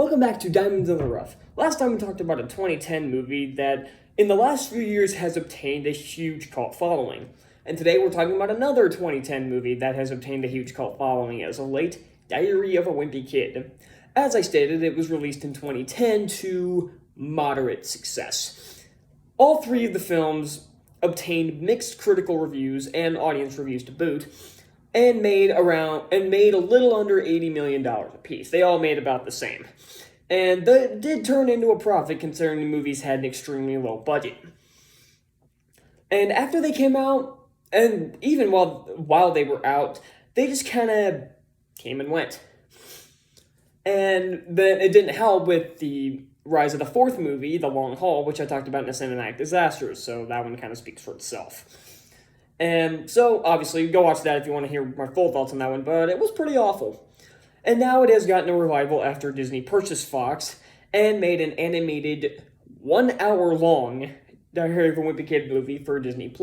Welcome back to Diamonds in the Rough. Last time we talked about a 2010 movie that, in the last few years, has obtained a huge cult following. And today we're talking about another 2010 movie that has obtained a huge cult following as of late, Diary of a Wimpy Kid. As I stated, it was released in 2010 to moderate success. All three of the films obtained mixed critical reviews and audience reviews to boot, and made a little under $80 million apiece. They all made about the same. And that did turn into a profit considering the movies had an extremely low budget. And after they came out, and even while they were out, they just kind of came and went. And then it didn't help with the rise of the fourth movie, The Long Haul, which I talked about in the Cinematic Disasters, so that one kind of speaks for itself. And so, obviously, go watch that if you want to hear my full thoughts on that one, but it was pretty awful. And now it has gotten a revival after Disney purchased Fox and made an animated 1 hour long Diary of a Wimpy Kid movie for Disney+.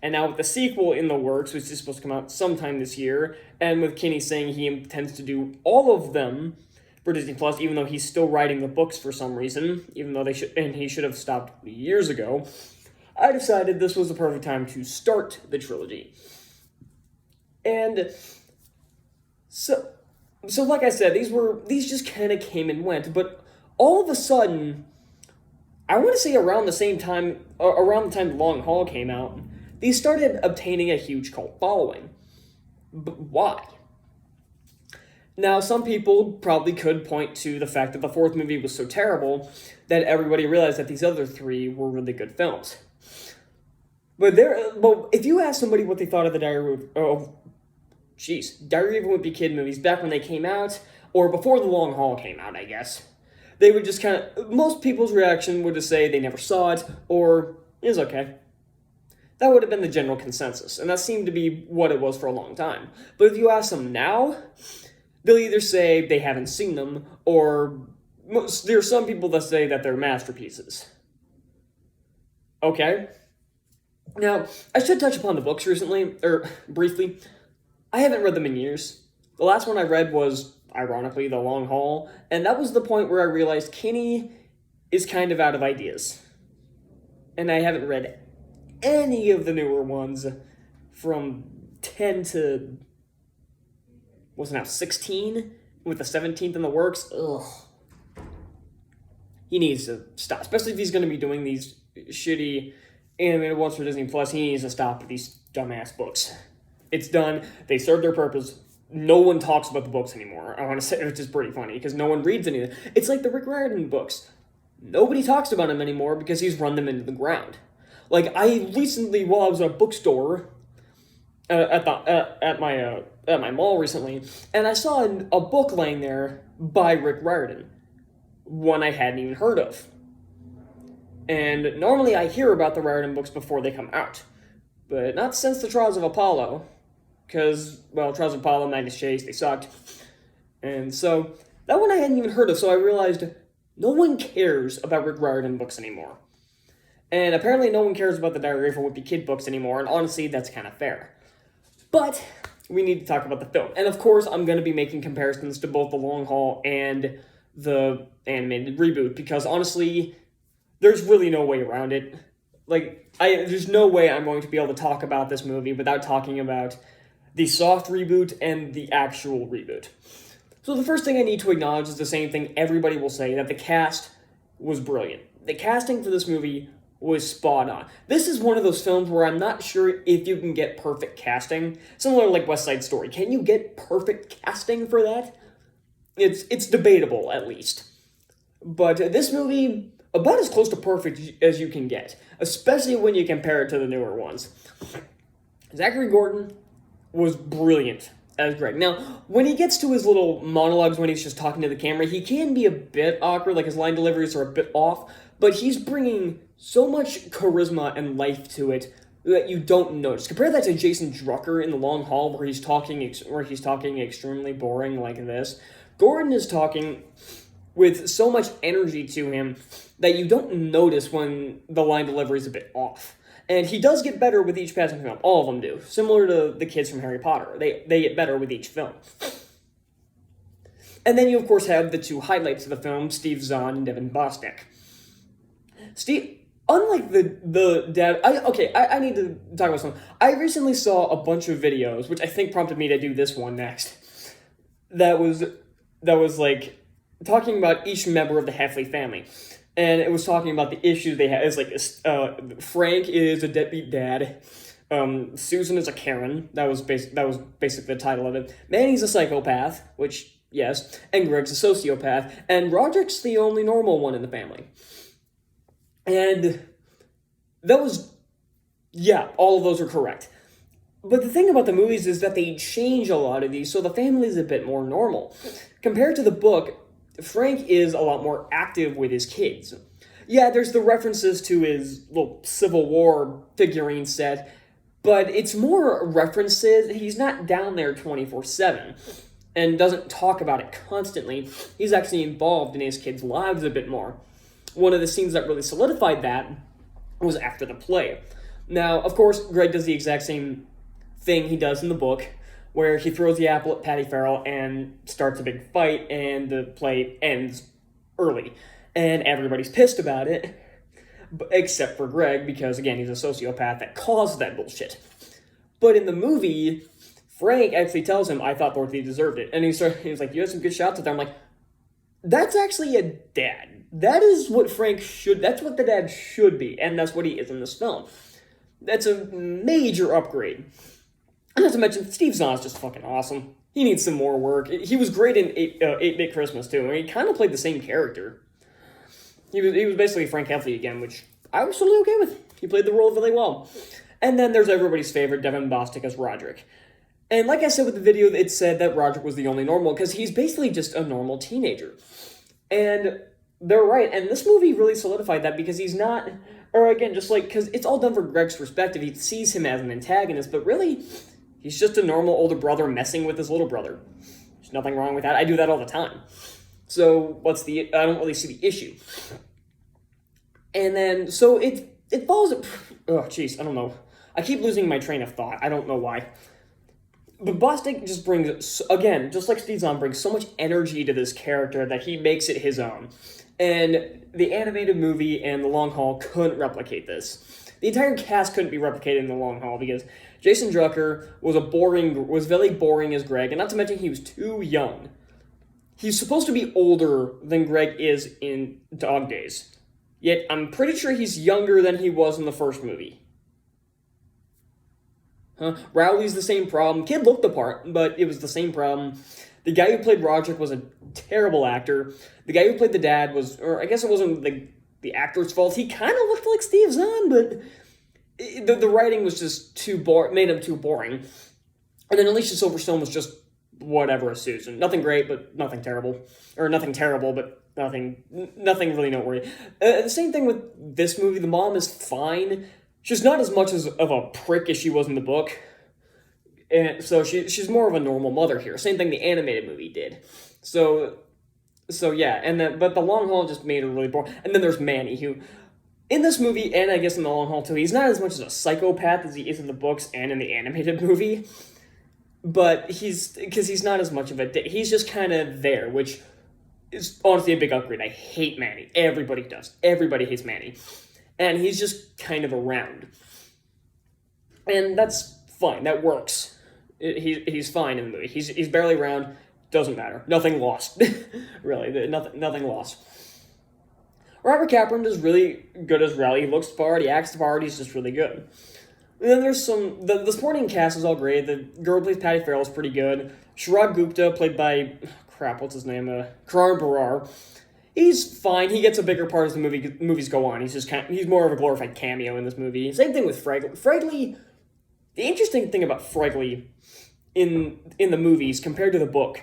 And now with the sequel in the works, which is supposed to come out sometime this year, and with Kenny saying he intends to do all of them for Disney+, even though he's still writing the books for some reason, even though he should have stopped years ago, I decided this was the perfect time to start the trilogy. And so like I said, these just kind of came and went, but all of a sudden, I want to say around the time The Long Haul came out, these started obtaining a huge cult following. But why? Now, some people probably could point to the fact that the fourth movie was so terrible that everybody realized that these other three were really good films. But if you ask somebody what they thought of the Diary of a Wimpy Kid movies back when they came out, or before The Long Haul came out, I guess, they would just most people's reaction would just say they never saw it, or it was okay. That would have been the general consensus, and that seemed to be what it was for a long time. But if you ask them now, they'll either say they haven't seen them, or there are some people that say that they're masterpieces. Okay? Now, I should touch upon the books briefly. I haven't read them in years. The last one I read was, ironically, The Long Haul, and that was the point where I realized Kenny is kind of out of ideas. And I haven't read any of the newer ones from 10 to, 16? With the 17th in the works? Ugh. He needs to stop, especially if he's going to be doing these shitty animated ones for Disney+, he needs to stop with these dumbass books. It's done. They served their purpose. No one talks about the books anymore. I want to say, which is pretty funny, because no one reads any of it. It's like the Rick Riordan books. Nobody talks about him anymore because he's run them into the ground. Like, I recently, while I was at a bookstore, at my mall recently, and I saw a book laying there by Rick Riordan. One I hadn't even heard of. And normally I hear about the Riordan books before they come out. But not since the Trials of Apollo. Because, Trials of Apollo, Magnus Chase, they sucked. And so, that one I hadn't even heard of, so I realized no one cares about Rick Riordan books anymore. And apparently no one cares about the Diary of a Wimpy Kid books anymore, and honestly, that's kind of fair. But, we need to talk about the film. And of course, I'm going to be making comparisons to both The Long Haul and the animated reboot, because honestly, there's really no way around it. There's no way I'm going to be able to talk about this movie without talking about the soft reboot and the actual reboot. So the first thing I need to acknowledge is the same thing everybody will say, that the cast was brilliant. The casting for this movie was spot on. This is one of those films where I'm not sure if you can get perfect casting. Similar like West Side Story. Can you get perfect casting for that? It's debatable, at least. But this movie, about as close to perfect as you can get, especially when you compare it to the newer ones. Zachary Gordon was brilliant as Greg. Now, when he gets to his little monologues when he's just talking to the camera, he can be a bit awkward, like his line deliveries are a bit off, but he's bringing so much charisma and life to it that you don't notice. Compare that to Jason Drucker in The Long Haul, where he's talking extremely boring like this. Gordon is talking with so much energy to him that you don't notice when the line delivery is a bit off. And he does get better with each passing film. All of them do. Similar to the kids from Harry Potter. They get better with each film. And then you, of course, have the two highlights of the film, Steve Zahn and Devin Bosnick. Unlike the dad, I need to talk about something. I recently saw a bunch of videos, which I think prompted me to do this one next. That was like talking about each member of the Heffley family, and it was talking about the issues they had. It's like Frank is a deadbeat dad. Susan is a Karen. That was basically the title of it. Manny's a psychopath, which yes, and Greg's a sociopath, and Roderick's the only normal one in the family. And that was, yeah, all of those are correct. But the thing about the movies is that they change a lot of these, so the family is a bit more normal. Compared to the book, Frank is a lot more active with his kids. Yeah, there's the references to his little Civil War figurine set, but it's more references. He's not down there 24/7 and doesn't talk about it constantly. He's actually involved in his kids' lives a bit more. One of the scenes that really solidified that was after the play. Now, of course, Greg does the exact same thing he does in the book, where he throws the apple at Patty Farrell and starts a big fight, and the play ends early. And everybody's pissed about it, except for Greg, because, again, he's a sociopath that caused that bullshit. But in the movie, Frank actually tells him, I thought Dorothy deserved it. And he's like, you had some good shots at that. I'm like, that's actually a dad. That is what that's what the dad should be, and that's what he is in this film. That's a major upgrade. And not to mention, Steve Zahn's just fucking awesome. He needs some more work. He was great in 8-Bit Christmas, too, and he kind of played the same character. He was basically Frank Heffley again, which I was totally okay with. He played the role really well. And then there's everybody's favorite, Devin Bosnick as Roderick. And like I said with the video, it said that Roderick was the only normal, because he's basically just a normal teenager. And they're right, and this movie really solidified that, because he's not, or again, just like, because it's all done from Greg's perspective. He sees him as an antagonist, but really, he's just a normal older brother messing with his little brother. There's nothing wrong with that. I do that all the time. So, I don't really see the issue. And then, so it follows, oh, jeez, I don't know. I keep losing my train of thought. I don't know why. But Bosnick just brings, again, just like Steve Zahn, brings so much energy to this character that he makes it his own. And the animated movie and the long haul couldn't replicate this. The entire cast couldn't be replicated in the long haul, because Jason Drucker was very boring as Greg, and not to mention he was too young. He's supposed to be older than Greg is in Dog Days. Yet, I'm pretty sure he's younger than he was in the first movie. Rowley's the same problem. Kid looked the part, but it was the same problem. The guy who played Roderick was a terrible actor. The guy who played the dad was, or I guess it wasn't the actor's fault. He kind of looked like Steve Zahn, but the writing was just made him too boring. And then Alicia Silverstone was just whatever as Susan. Nothing great, but nothing terrible. Or nothing terrible, but nothing really noteworthy. The same thing with this movie. The mom is fine. She's not as much of a prick as she was in the book. And so she's more of a normal mother here. Same thing the animated movie did. So yeah, but the long haul just made her really boring. And then there's Manny, who, in this movie, and I guess in the long haul too, he's not as much as a psychopath as he is in the books and in the animated movie. But because he's not as much of a he's just kind of there, which is honestly a big upgrade. I hate Manny. Everybody does. Everybody hates Manny. And he's just kind of around. And that's fine. That works. He's fine in the movie. He's barely around. Doesn't matter. Nothing lost. Really. Nothing lost. Robert Kaplan is really good as Rowley. He looks the part. He acts the part. He's just really good. And then there's the supporting cast is all great. The girl who plays Patty Farrell is pretty good. Sharad Gupta, played by, what's his name? Karan Barar. He's fine. He gets a bigger part as the movies go on. He's more of a glorified cameo in this movie. Same thing with Fragley. Fragley, the interesting thing about Fragley in the movies compared to the book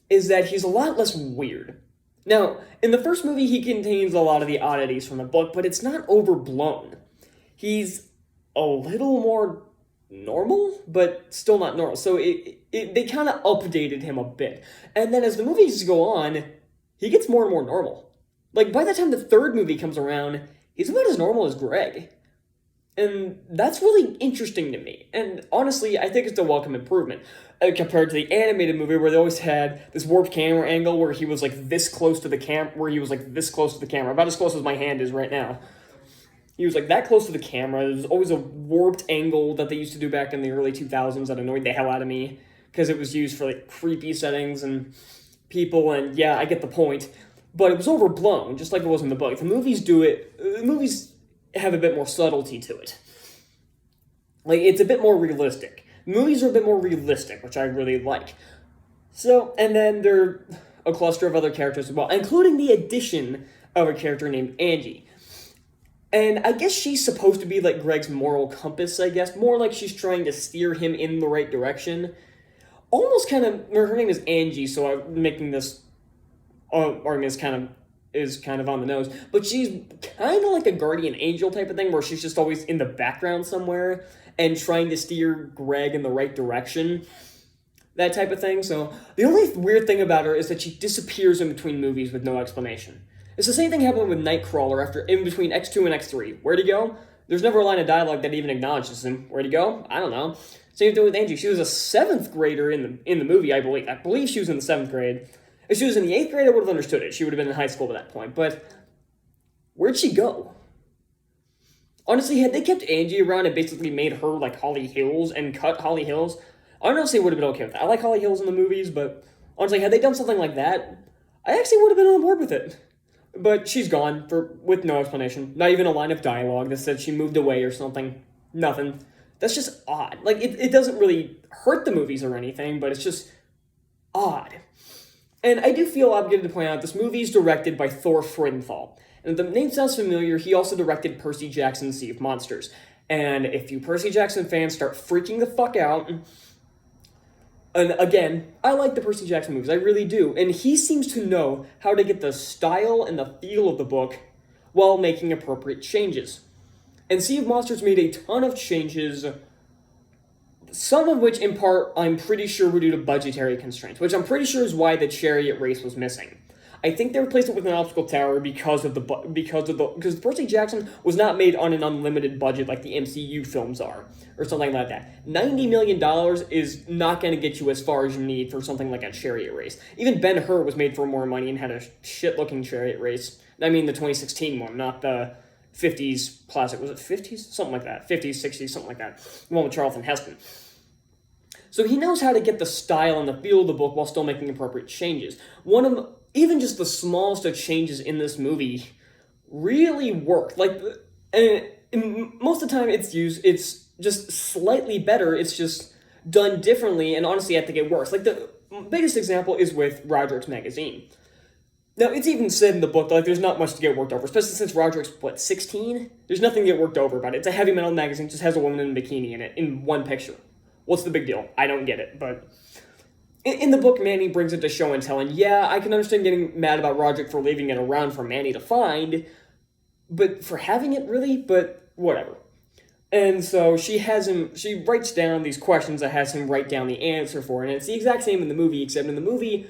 is that he's a lot less weird. Now, in the first movie, he contains a lot of the oddities from the book, but it's not overblown. He's a little more normal, but still not normal. So they kind of updated him a bit. And then as the movies go on, he gets more and more normal. Like, by the time the third movie comes around, he's about as normal as Greg. And that's really interesting to me. And honestly, I think it's a welcome improvement compared to the animated movie where they always had this warped camera angle where he was like this close to the camera, about as close as my hand is right now. He was like that close to the camera. There was always a warped angle that they used to do back in the early 2000s that annoyed the hell out of me because it was used for like creepy settings and people. And yeah, I get the point, but it was overblown, just like it was in the book. The movies do it. The movies have a bit more subtlety to it. Like it's a bit more realistic. Movies are a bit more realistic, which I really like. So, and then there are a cluster of other characters as well, including the addition of a character named Angie. And I guess she's supposed to be like Greg's moral compass, I guess. More like she's trying to steer him in the right direction. Almost kind of, her name is Angie, so I'm making this argument is kind of on the nose. But she's kind of like a guardian angel type of thing, where she's just always in the background somewhere and trying to steer Greg in the right direction. That type of thing. So the only weird thing about her is that she disappears in between movies with no explanation. It's the same thing happened with Nightcrawler in between X2 and X3. Where'd he go? There's never a line of dialogue that even acknowledges him. Where'd he go? I don't know. Same thing with Angie. She was a 7th grader in the movie, I believe. I believe she was in the 7th grade. If she was in the 8th grade, I would have understood it. She would have been in high school by that point. But where'd she go? Honestly, had they kept Angie around and basically made her like Holly Hills and cut Holly Hills, I honestly would have been okay with that. I like Holly Hills in the movies, but honestly, had they done something like that, I actually would have been on board with it. But she's gone with no explanation. Not even a line of dialogue that said she moved away or something. Nothing. That's just odd. Like, it doesn't really hurt the movies or anything, but it's just odd. And I do feel obligated to point out this movie is directed by Thor Freudenthal. And if the name sounds familiar, he also directed Percy Jackson's Sea of Monsters. And if you Percy Jackson fans start freaking the fuck out, and again, I like the Percy Jackson movies, I really do. And he seems to know how to get the style and the feel of the book while making appropriate changes. And Sea of Monsters made a ton of changes, some of which, in part, I'm pretty sure were due to budgetary constraints, which I'm pretty sure is why the chariot race was missing. I think they replaced it with an obstacle tower because Percy Jackson was not made on an unlimited budget like the MCU films are, or something like that. $90 million is not going to get you as far as you need for something like a chariot race. Even Ben-Hur was made for more money and had a shit-looking chariot race. I mean the 2016 one, not the 50s classic. Was it 50s? Something like that. 50s, 60s, something like that. The one with Charlton Heston. So he knows how to get the style and the feel of the book while still making appropriate changes. Even just the smallest of changes in this movie really work. Like, and most of the time it's just slightly better. It's just done differently, and honestly, I think it works. Like, the biggest example is with Roderick's magazine. Now, it's even said in the book, like, there's not much to get worked over, especially since Roderick's, 16? There's nothing to get worked over about it. It's a heavy metal magazine, just has a woman in a bikini in it, in one picture. What's the big deal? I don't get it, but in the book, Manny brings it to show and tell, and yeah, I can understand getting mad about Roderick for leaving it around for Manny to find, but for having it, really? But whatever. And so she writes down these questions that has him write down the answer for, and it's the exact same in the movie, except in the movie,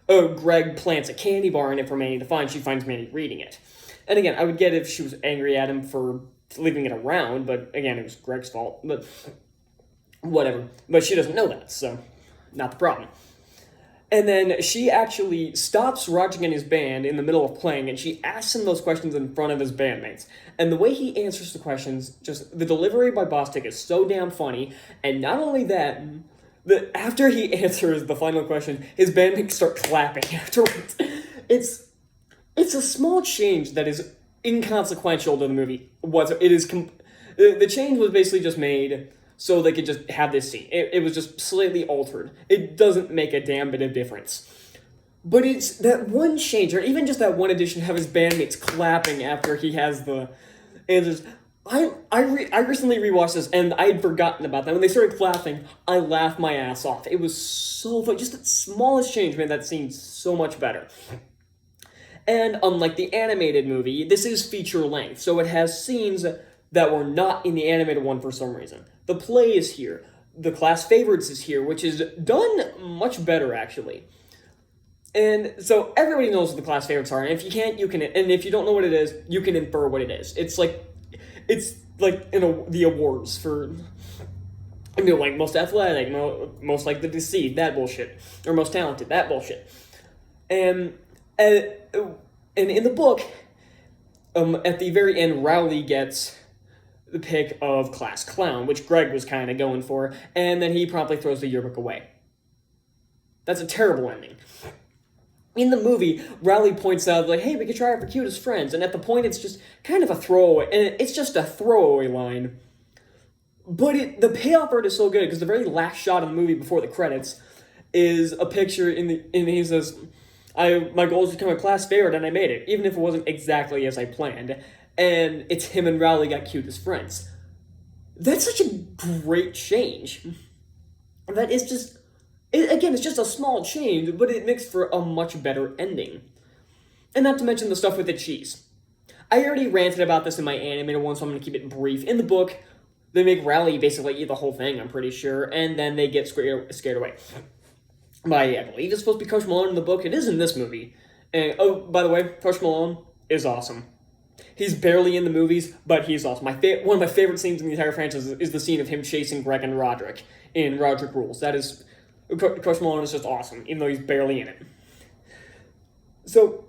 Greg plants a candy bar in it for Manny to find. She finds Manny reading it. And again, I would get if she was angry at him for leaving it around, but again, it was Greg's fault, but whatever. But she doesn't know that, so not the problem. And then she actually stops Roderick and his band in the middle of playing, and she asks him those questions in front of his bandmates. And the way he answers the questions, just the delivery by Bostic is so damn funny. And not only that, after he answers the final question, his bandmates start clapping afterwards. It's a small change that is inconsequential to the movie. The change was basically just made so they could just have this scene. It was just slightly altered. It doesn't make a damn bit of difference. But it's that one change, or even just that one addition, have his bandmates clapping after he has the answers. I recently rewatched this, and I had forgotten about that. When they started clapping, I laughed my ass off. It was so fun. Just the smallest change made that scene so much better. And unlike the animated movie, this is feature length, so it has scenes that were not in the animated one for some reason. The play is here. The class favorites is here, which is done much better, actually. And so everybody knows what the class favorites are, and if you can't, you can, and if you don't know what it is, you can infer what it is. It's like the awards for, like most athletic, most like the deceived, that bullshit, or most talented, that bullshit. And in the book, at the very end, Rowley gets the pick of class clown, which Greg was kind of going for, and then he promptly throws the yearbook away. That's a terrible ending. In the movie, Rowley points out, like, hey, we could try out for cutest friends, and at the point, it's just kind of a throwaway, and it's just a throwaway line. But the payoff for it is so good, because the very last shot of the movie before the credits is a picture, and he says, my goal is to become a class favorite, and I made it, even if it wasn't exactly as I planned. And it's him and Rowley got cutest friends. That's such a great change. That is just... Again, it's just a small change, but it makes for a much better ending. And not to mention the stuff with the cheese. I already ranted about this in my animated one, so I'm going to keep it brief. In the book, they make Rowley basically eat the whole thing, I'm pretty sure, and then they get scared away. I believe it's supposed to be Coach Malone in the book. It is in this movie. And, oh, by the way, Coach Malone is awesome. He's barely in the movies, but he's awesome. One of my favorite scenes in the entire franchise is the scene of him chasing Greg and Roderick in Roderick Rules. That is... Coach Malone is just awesome, even though he's barely in it. So,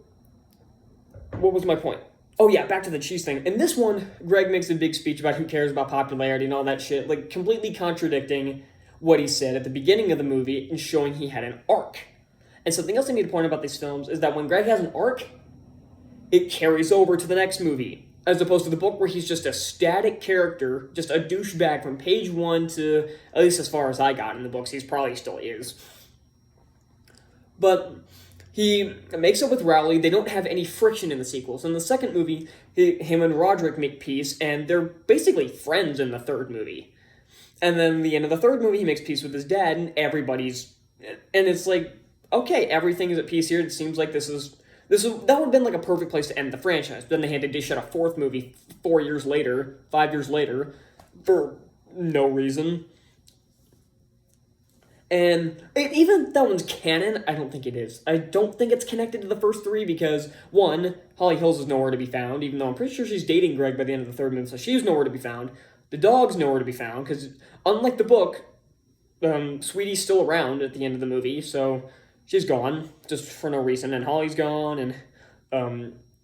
what was my point? Oh yeah, back to the cheese thing. In this one, Greg makes a big speech about who cares about popularity and all that shit, like completely contradicting what he said at the beginning of the movie and showing he had an arc. And something else I need to point out about these films is that when Greg has an arc, it carries over to the next movie. As opposed to the book where he's just a static character, just a douchebag from page 1 to, at least as far as I got in the books, he probably still is. But he makes up with Rowley. They don't have any friction in the sequels. In the second movie, him and Roderick make peace, and they're basically friends in the third movie. And then at the end of the third movie, he makes peace with his dad, and everybody's... And it's like, okay, everything is at peace here. It seems like that would have been like a perfect place to end the franchise. Then they had to dish out a fourth movie 5 years later, for no reason. And even that one's canon, I don't think it is. I don't think it's connected to the first three because, one, Holly Hills is nowhere to be found, even though I'm pretty sure she's dating Greg by the end of the third movie, so she's nowhere to be found. The dog's nowhere to be found, because unlike the book, Sweetie's still around at the end of the movie, so... She's gone, just for no reason, and Holly's gone, and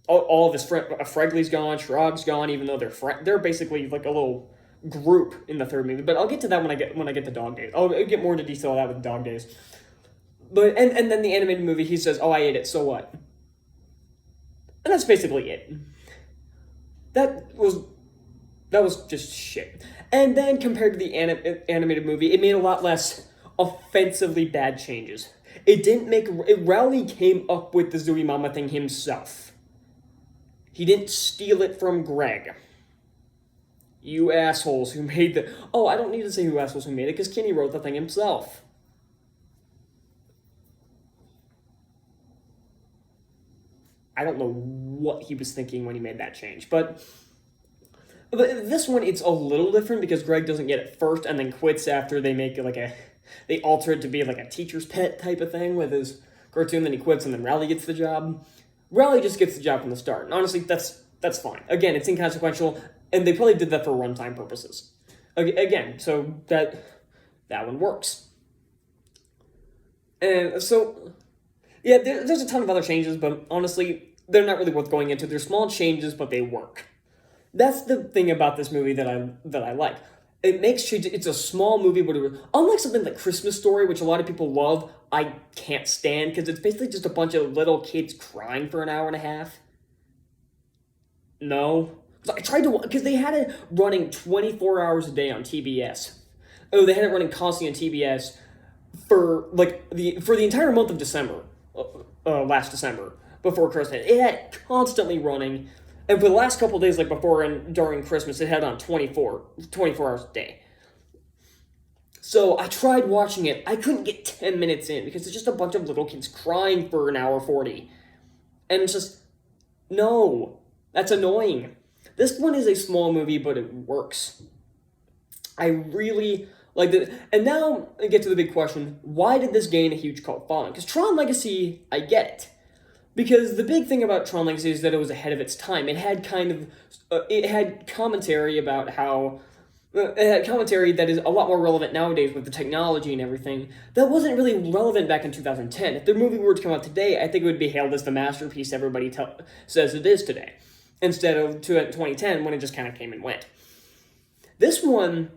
all of his Fregley's gone, Shrog's gone, even though they're basically like a little group in the third movie. But I'll get to that when I get to Dog Days. I'll get more into detail of that with Dog Days. But and then the animated movie, he says, "Oh, I ate it. So what?" And that's basically it. That was just shit. And then compared to the animated movie, it made a lot less offensively bad changes. Rowley came up with the Zooey Mama thing himself. He didn't steal it from Greg. You assholes who made the... Oh, I don't need to say who assholes who made it, because Kenny wrote the thing himself. I don't know what he was thinking when he made that change, but this one, it's a little different, because Greg doesn't get it first, and then quits after they make it like a... They alter it to be like a teacher's pet type of thing with his cartoon, then he quits, and then Rowley gets the job. Rowley just gets the job from the start, and honestly, that's fine. Again, it's inconsequential, and they probably did that for runtime purposes. Again, so that one works. And so, yeah, there's a ton of other changes, but honestly, they're not really worth going into. They're small changes, but they work. That's the thing about this movie that I like. It makes changes. It's a small movie, but unlike something like Christmas Story, which a lot of people love, I can't stand, because it's basically just a bunch of little kids crying for an hour and a half. No. I tried to, because they had it running 24 hours a day on TBS. Oh, they had it running constantly on TBS for the entire month of December, last December, before Christmas. It had it constantly running. And for the last couple of days, like before and during Christmas, it had on 24 hours a day. So I tried watching it. I couldn't get 10 minutes in because it's just a bunch of little kids crying for an hour 40. And it's just, no, that's annoying. This one is a small movie, but it works. I really like it. And now I get to the big question, why did this gain a huge cult following? Because Tron Legacy, I get it. Because the big thing about Tron Legacy is that it was ahead of its time. It had it had commentary about how it had commentary that is a lot more relevant nowadays with the technology and everything. That wasn't really relevant back in 2010. If the movie were to come out today, I think it would be hailed as the masterpiece everybody says it is today, instead of 2010 when it just kind of came and went. This one,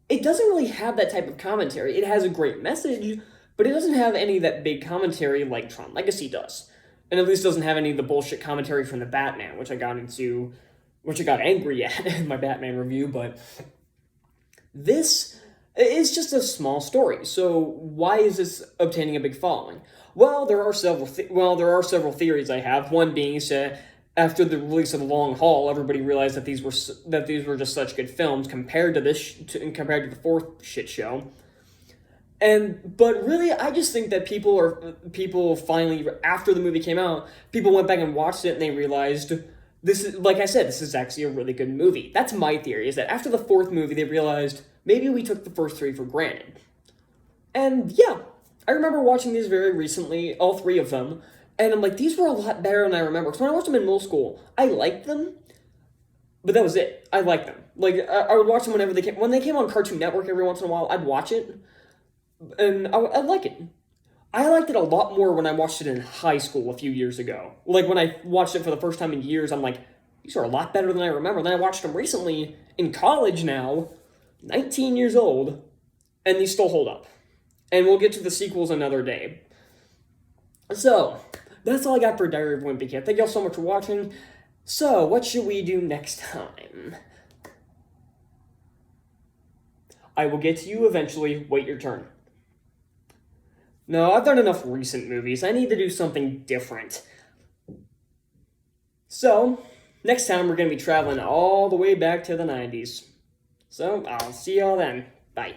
it doesn't really have that type of commentary. It has a great message, but it doesn't have any of that big commentary like Tron Legacy does. And at least doesn't have any of the bullshit commentary from the Batman, which I got angry at in my Batman review, but this is just a small story. So why is this obtaining a big following? Well, there are several theories I have. One being that after the release of The Long Haul, everybody realized that these were just such good films compared to compared to the fourth shit show. But really, I just think that people finally, after the movie came out, people went back and watched it and they realized this is, like I said, this is actually a really good movie. That's my theory, is that after the fourth movie, they realized maybe we took the first three for granted. And yeah, I remember watching these very recently, all three of them, and I'm like, these were a lot better than I remember. Because when I watched them in middle school, I liked them, but that was it. I liked them. Like, I would watch them whenever they came. When they came on Cartoon Network every once in a while, I'd watch it. And I'd like it. I liked it a lot more when I watched it in high school a few years ago. Like, when I watched it for the first time in years, I'm like, these are a lot better than I remember. Then I watched them recently in college now, 19 years old, and these still hold up. And we'll get to the sequels another day. So, that's all I got for Diary of Wimpy Kid. Thank y'all so much for watching. So, what should we do next time? I will get to you eventually. Wait your turn. No, I've done enough recent movies. I need to do something different. So, next time we're going to be traveling all the way back to the 90s. So, I'll see y'all then. Bye.